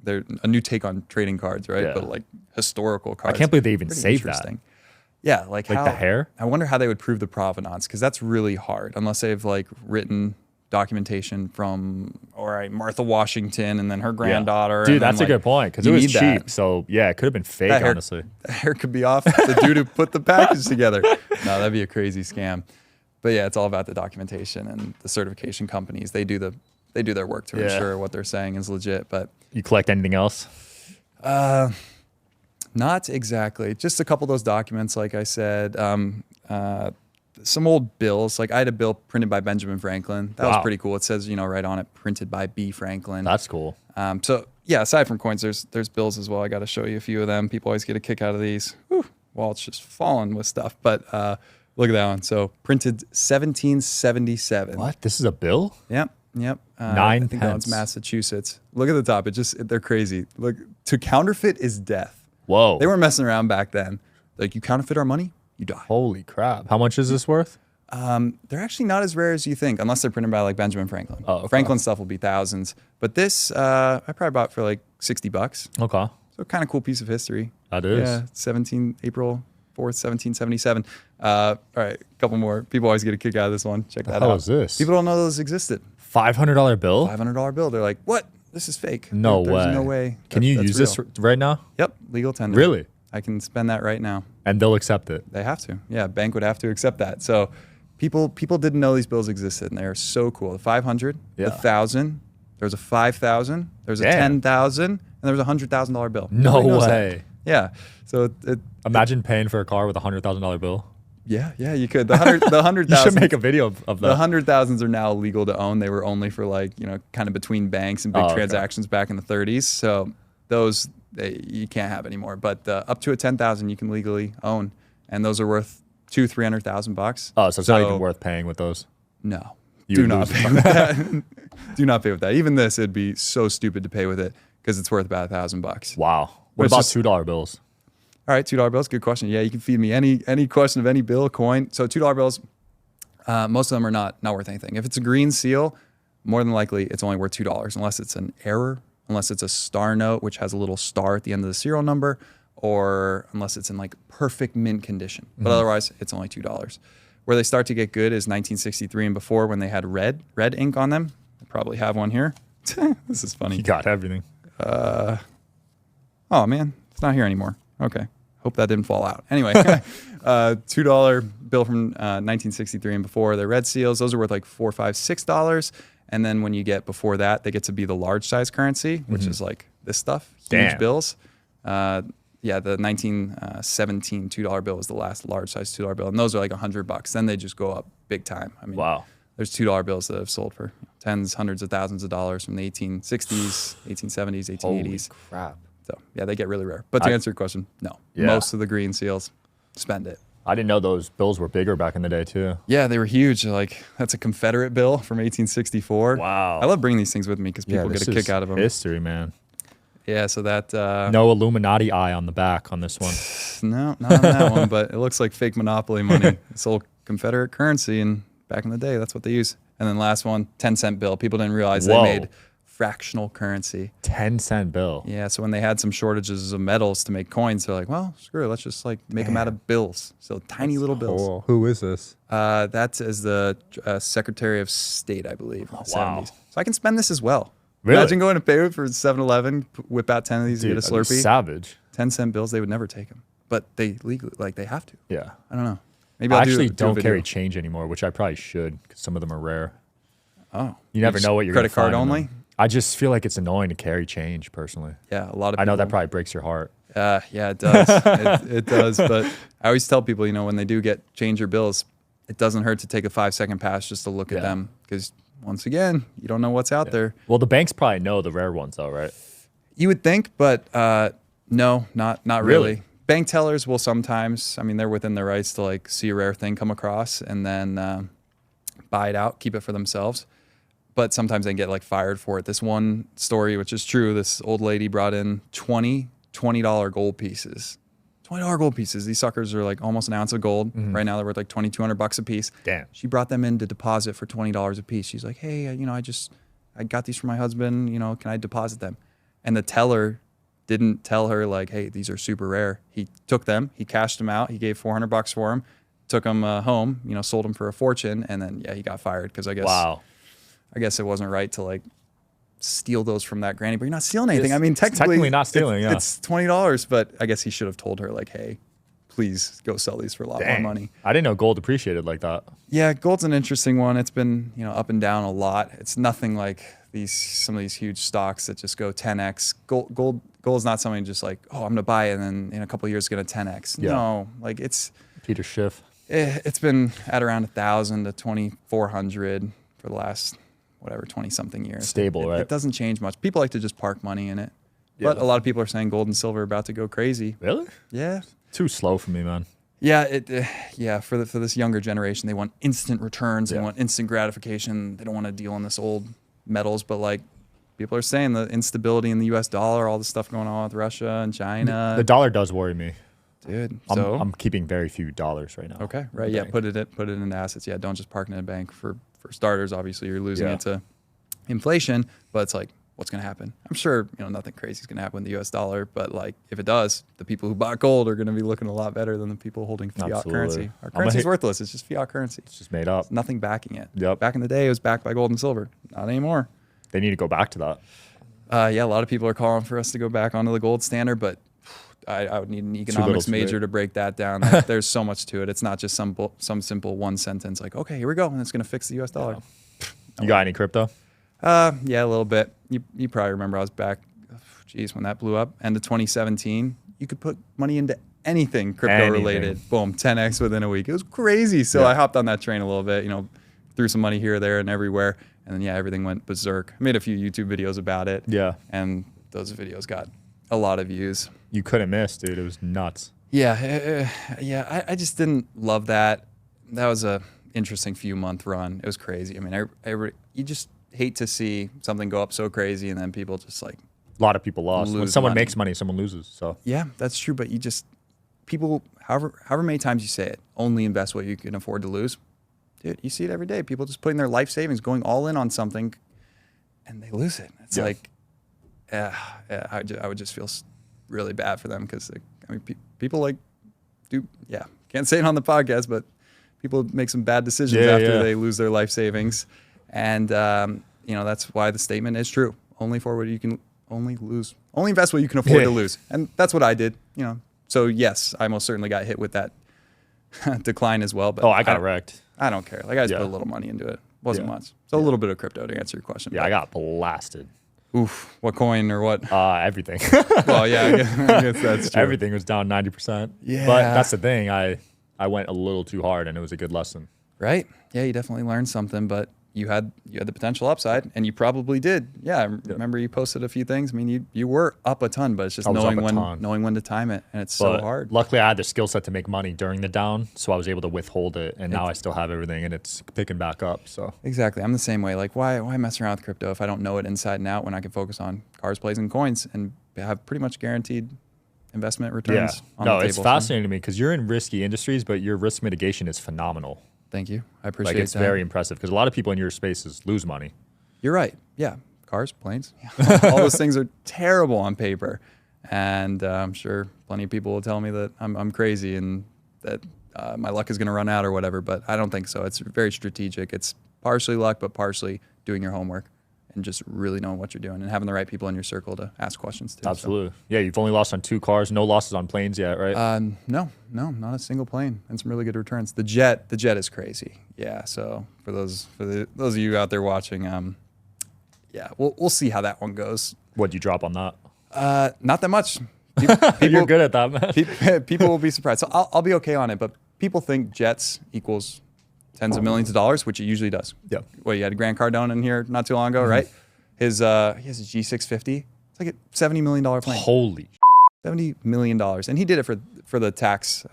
A: they're a new take on trading cards, right?
B: Yeah.
A: But historical cards.
B: I can't believe they even saved that.
A: Yeah, like how,
B: the hair?
A: I wonder how they would prove the provenance, because that's really hard unless they've written documentation from Martha Washington and then her granddaughter.
B: Dude, that's a good point, because it was cheap.
A: That.
B: So yeah, it could have been fake, honestly.
A: That hair could be off the dude who put the package together. No, that'd be a crazy scam. But yeah, it's all about the documentation and the certification companies. They do their work to ensure what they're saying is legit. But
B: you collect anything else?
A: Not exactly. Just a couple of those documents, like I said. Some old bills. Like I had a bill printed by Benjamin Franklin. That was pretty cool. It says, right on it, printed by B. Franklin.
B: That's cool.
A: So yeah, aside from coins, there's bills as well. I got to show you a few of them. People always get a kick out of these. Whew, wallet's just falling with stuff. But look at that one. So printed 1777.
B: What? This is a bill?
A: Yep.
B: 9
A: I think that
B: pence.
A: one's Massachusetts. Look at the top. They're crazy. Look, to counterfeit is death.
B: Whoa.
A: They weren't messing around back then. Like, you counterfeit our money, you die.
B: Holy crap. How much is this worth?
A: They're actually not as rare as you think, unless they're printed by like Benjamin Franklin.
B: Oh, okay.
A: Franklin stuff will be thousands. But this, I probably bought for like $60.
B: Okay.
A: So kind of cool piece of history.
B: That is.
A: Yeah, April 4th, 1777. All right, a couple more. People always get a kick out of this one. Check that out.
B: How is this?
A: People don't know those existed.
B: $500 bill?
A: $500 bill. They're like, what? This is fake.
B: No way.
A: There's no way.
B: Can you use this right now?
A: Yep, legal tender.
B: Really?
A: I can spend that right now.
B: And they'll accept it?
A: They have to. Yeah, bank would have to accept that. So people didn't know these bills existed, and they are so cool. The 500, the 1,000, there was a 5,000, there was a 10,000, and there was a $100,000 bill.
B: No way.
A: Yeah. So
B: imagine paying for a car with a $100,000 bill.
A: Yeah, you could. The 100,000.
B: You should make a video of that.
A: The 100,000s are now illegal to own. They were only for like, kind of between banks and big transactions back in the 30s. So those you can't have anymore. But up to a 10,000 you can legally own, and those are worth $200,000-300,000.
B: Oh, so it's not even worth paying with those.
A: No,
B: You
A: do
B: would
A: not
B: lose
A: pay with that. Do not pay with that. Even this, it'd be so stupid to pay with it because it's worth about $1,000.
B: Wow. What about $2 bills?
A: All right, $2 bills, good question. Yeah, you can feed me any question of any bill, coin. So $2 bills, most of them are not worth anything. If it's a green seal, more than likely it's only worth $2 unless it's an error, unless it's a star note, which has a little star at the end of the serial number, or unless it's in like perfect mint condition. But otherwise, it's only $2. Where they start to get good is 1963 and before, when they had red ink on them. I probably have one here. This is funny.
B: You got everything.
A: Oh man, it's not here anymore. Okay. Hope that didn't fall out. Anyway, $2 bill from 1963 and before. They're red seals. Those are worth like $4, $5, $6. And then when you get before that, they get to be the large size currency, which is like this stuff, huge bills. The 1917 $2 bill was the last large size $2 bill. And those are like $100. Then they just go up big time. I mean,
B: wow.
A: There's $2 bills that have sold for tens, hundreds of thousands of dollars from the 1860s, 1870s, 1880s.
B: Holy crap.
A: So yeah, they get really rare. But to answer your question, no.
B: Yeah.
A: Most of the green seals spend it.
B: I didn't know those bills were bigger back in the day too.
A: Yeah, they were huge. Like that's a Confederate bill from 1864.
B: Wow.
A: I love bringing these things with me because people get a kick out of them.
B: History, man.
A: Yeah, so that
B: no Illuminati eye on the back on this one.
A: No, not on that one, but it looks like fake monopoly money. It's old Confederate currency, and back in the day, that's what they use. And then last one, 10-cent bill. People didn't realize they made fractional currency.
B: 10-cent bill.
A: Yeah, so when they had some shortages of metals to make coins, they're like, well, screw it, let's just like make them out of bills. So tiny little bills.
B: Cool. Who is this?
A: That is the Secretary of State, I believe, in the 70s. So I can spend this as well.
B: Really?
A: Imagine going to pay for 7-Eleven, whip out 10 of these,
B: Dude,
A: get a Slurpee.
B: Savage.
A: 10-cent bills, they would never take them. But they legally, like they have to.
B: Yeah.
A: I don't know. Maybe
B: I
A: I'll
B: actually
A: do a
B: don't
A: video.
B: carry change anymore, which I probably should because some of them are rare.
A: Oh.
B: You never know what you're
A: Credit card
B: find in
A: only?
B: them. I just feel like it's annoying to carry change personally.
A: Yeah, a lot of people.
B: I know that probably breaks your heart.
A: Yeah, it does. it does. But I always tell people, when they do get change your bills, it doesn't hurt to take a 5-second pass just to look at them. Because once again, you don't know what's out there.
B: Well, the banks probably know the rare ones though, right?
A: You would think, but no, not really. Bank tellers will sometimes, they're within their rights to like see a rare thing come across and then buy it out, keep it for themselves. But sometimes they get like fired for it. This one story, which is true, this old lady brought in $20 gold pieces. $20 gold pieces. These suckers are like almost an ounce of gold. Right now they're worth like $2,200 a piece.
B: Damn.
A: She brought them in to deposit for $20 a piece. She's like, hey, I got these for my husband. Can I deposit them? And the teller didn't tell her like, hey, these are super rare. He took them, he cashed them out, he gave $400 for them, took them home, sold them for a fortune, and then he got fired because I guess it wasn't right to like steal those from that granny, but you're not stealing anything. Technically
B: not stealing.
A: It's $20, but I guess he should have told her like, hey, please go sell these for a lot more money.
B: I didn't know gold appreciated like that.
A: Yeah, gold's an interesting one. It's been, up and down a lot. It's nothing like some of these huge stocks that just go 10x. Gold is not something just like, oh, I'm gonna buy it and then in a couple of years it's gonna 10x. Yeah. No, like it's
B: Peter Schiff.
A: It's been at around 1,000 to 2,400 for the last 20 something years.
B: Stable, right?
A: It doesn't change much. People like to just park money in it. Yeah. But a lot of people are saying gold and silver are about to go crazy.
B: Really?
A: Yeah.
B: Too slow for me, man.
A: Yeah, for this younger generation, they want instant returns. They want instant gratification. They don't want to deal in this old metals. But like, people are saying the instability in the U.S. dollar, all the stuff going on with Russia and China.
B: The dollar does worry me,
A: dude.
B: I'm keeping very few dollars right now.
A: Okay, right. Yeah, put it into assets. Yeah, don't just park it in a bank. For starters, obviously, you're losing it to inflation. But it's like, what's going to happen? I'm sure, nothing crazy is going to happen with the U.S. dollar, but like if it does, the people who bought gold are going to be looking a lot better than the people holding fiat currency. Our currency is worthless. It's just fiat currency.
B: It's just made up.
A: There's nothing backing it.
B: Yep.
A: Back in the day, it was backed by gold and silver. Not anymore.
B: They need to go back to that.
A: Yeah, a lot of people are calling for us to go back onto the gold standard, but I would need an economics major to break that down. There's so much to it. It's not just some simple one sentence like, okay, here we go, and it's going to fix the U.S. dollar.
B: Yeah. You got any crypto?
A: Yeah, a little bit. You probably remember I was back, when that blew up, end of 2017. You could put money into anything crypto related. Boom, 10x within a week. It was crazy. So I hopped on that train a little bit, threw some money here, there, and everywhere. And then, everything went berserk. I made a few YouTube videos about it. Yeah. And those videos got a lot of views.
B: You couldn't miss, dude. It was nuts.
A: Yeah. I just didn't love that. That was a interesting few-month run. It was crazy. I mean, you just hate to see something go up so crazy and then people just like
B: a lot of people lost. When someone makes money, someone loses. So
A: yeah, that's true. But people, however many times you say it, only invest what you can afford to lose. Dude, you see it every day. People just putting their life savings, going all in on something, and they lose it. It's like, I would just feel really bad for them because people can't say it on the podcast, but people make some bad decisions after they lose their life savings. And, that's why the statement is true. Only invest what you can afford to lose. And that's what I did, So yes, I most certainly got hit with that decline as well. But
B: I got wrecked.
A: I don't care. Like I just put a little money into it. Wasn't much. So a little bit of crypto to answer your question.
B: Yeah, I got blasted.
A: Oof. What coin or what?
B: Everything.
A: Well, yeah, I guess that's true.
B: Everything was down 90%. Yeah. But that's the thing. I went a little too hard and it was a good lesson.
A: Right. Yeah, you definitely learned something, but you had the potential upside, and you probably did. Yeah, I remember you posted a few things. I mean, you were up a ton, but it's just knowing when to time it, and it's so hard.
B: Luckily, I had the skill set to make money during the down, so I was able to withhold it, and now I still have everything, and it's picking back up. So
A: exactly, I'm the same way. Like, why mess around with crypto if I don't know it inside and out when I can focus on cars, plays, and coins and have pretty much guaranteed investment returns?
B: Yeah, no, it's fascinating to me because you're in risky industries, but your risk mitigation is phenomenal.
A: Thank you. I appreciate that.
B: It's very impressive because a lot of people in your spaces lose money.
A: You're right. Yeah. Cars, planes, all those things are terrible on paper. And I'm sure plenty of people will tell me that I'm crazy and that my luck is going to run out or whatever, but I don't think so. It's very strategic. It's partially luck, but partially doing your homework and just really knowing what you're doing and having the right people in your circle to ask questions to.
B: Absolutely. So. Yeah, you've only lost on 2 cars, no losses on planes yet, right?
A: No, not a single plane, and some really good returns. The jet is crazy. Yeah, so for those of you out there watching, we'll see how that one goes.
B: What'd you drop on that?
A: Not that much.
B: You're good at that, man.
A: People will be surprised. So I'll be okay on it, but people think jets equals tens of millions of dollars, which it usually does.
B: Yeah.
A: Well, you had Grant Cardone in here not too long ago, right? He has a G650. It's like a $70 million plane.
B: Holy
A: $70 million. And he did it for the tax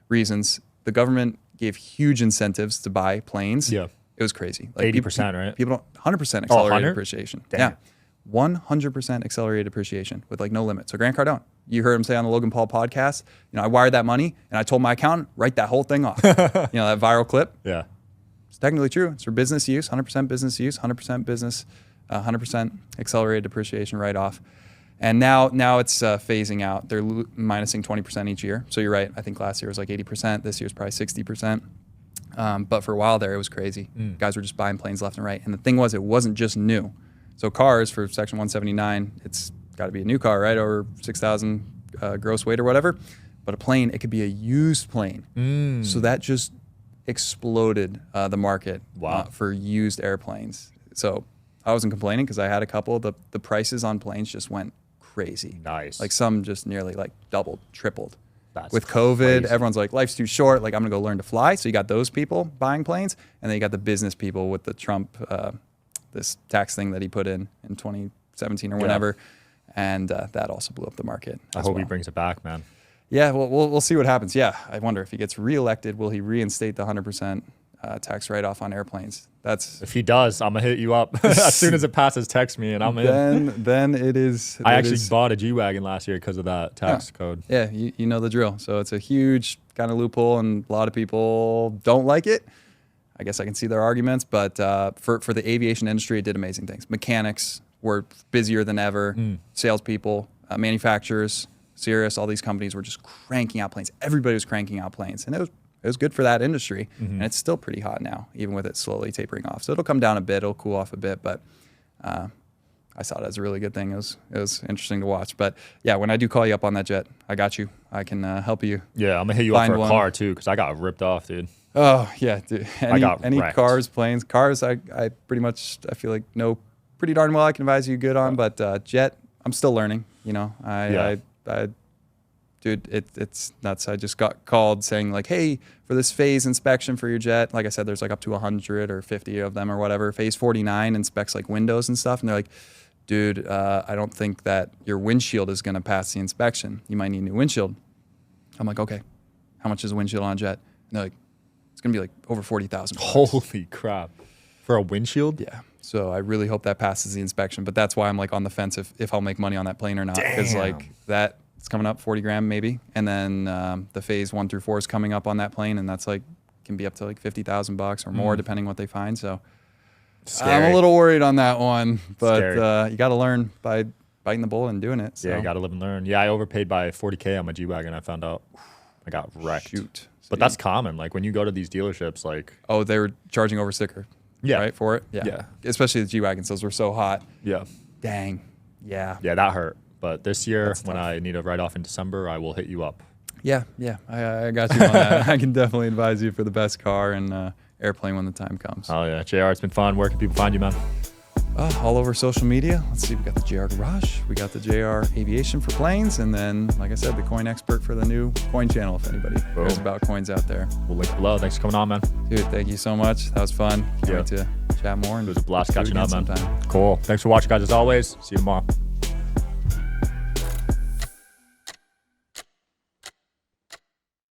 A: reasons. The government gave huge incentives to buy planes.
B: Yeah.
A: It was crazy.
B: Like 80%, right?
A: People don't, 100% accelerated depreciation. Damn. Yeah. 100% accelerated depreciation with like no limit. So Grant Cardone, you heard him say on the Logan Paul podcast, I wired that money and I told my accountant, write that whole thing off. That viral clip.
B: Yeah.
A: It's technically true. It's for business use, 100% business use, 100% business, 100% accelerated depreciation write-off. And now it's phasing out. They're minusing 20% each year. So you're right. I think last year was like 80%. This year's probably 60%. But for a while there, it was crazy. Guys were just buying planes left and right. And the thing was, it wasn't just new. So cars for Section 179, it's got to be a new car, right? Over 6,000 gross weight or whatever. But a plane, it could be a used plane. So that just exploded the market for used airplanes. So I wasn't complaining because I had a couple. The prices on planes just went crazy.
B: Nice.
A: Like some just nearly like doubled, tripled.
B: That's
A: with COVID,
B: crazy.
A: everyone's like, life's too short. Like, I'm going to go learn to fly. So you got those people buying planes. And then you got the business people with the Trump, this tax thing that he put in 2017 or whenever. And that also blew up the market.
B: I hope he brings it back, man.
A: Yeah, well, we'll see what happens. Yeah, I wonder if he gets reelected, will he reinstate the 100% tax write-off on airplanes?
B: If he does, I'm gonna hit you up as soon as it passes. Text me and I'm in.
A: Then it is.
B: I actually bought a G-Wagon last year because of that tax code.
A: Yeah, you know the drill. So it's a huge kind of loophole, and a lot of people don't like it. I guess I can see their arguments, but for the aviation industry, it did amazing things. Mechanics were busier than ever. Salespeople, manufacturers, Cirrus, all these companies were just cranking out planes. Everybody was cranking out planes, and it was good for that industry. And it's still pretty hot now, even with it slowly tapering off. So it'll come down a bit, it'll cool off a bit, but I saw it as a really good thing. It was interesting to watch. But yeah, when I do call you up on that jet, I got you. I can help you.
B: Yeah, I'm gonna hit you up for a car too, because I got ripped off, dude.
A: Oh yeah, dude. Any
B: wrecked.
A: cars, planes, cars. I pretty much I feel like know pretty darn well. I can advise you good on, but jet, I'm still learning. You know, dude, it's nuts. I just got called saying like, hey, for this phase inspection for your jet, like I said, there's like up to 100 or 50 of them or whatever. Phase 49 inspects like windows and stuff, and they're like, dude, I don't think that your windshield is gonna pass the inspection. You might need a new windshield. I'm like, okay, how much is a windshield on a jet? And they're like, it's gonna be like over $40,000.
B: Holy crap! For a windshield?
A: Yeah. So I really hope that passes the inspection, but that's why I'm like on the fence if I'll make money on that plane or not, because like that. It's coming up 40 grand maybe, and then the phase 1 through 4 is coming up on that plane, and that's like can be up to like $50,000 or more depending what they find. So I'm a little worried on that one, but you got to learn by biting the bullet and doing it. So.
B: Yeah, you got to live and learn. Yeah, I overpaid by $40K on my G-Wagon. I found out. I got wrecked.
A: Shoot.
B: But that's common. Like when you go to these dealerships, like
A: they were charging over sticker.
B: Yeah.
A: Right for it. Yeah. Especially the G-Wagons. Those were so hot.
B: Yeah.
A: Dang. Yeah.
B: Yeah, that hurt. But this year, when I need a write-off in December, I will hit you up.
A: Yeah, I got you on that. I can definitely advise you for the best car and airplane when the time comes.
B: Oh, yeah. JR, it's been fun. Where can people find you, man?
A: All over social media. Let's see, we got the JR Garage, we got the JR Aviation for planes, and then, like I said, the coin expert for the new coin channel, if anybody cares about coins out there.
B: We'll link below. Thanks for coming on, man.
A: Dude, thank you so much. That was fun. Can't wait to chat more.
B: It was a blast catching up, man.
A: Sometime.
B: Cool. Thanks for watching, guys, as always. See you tomorrow.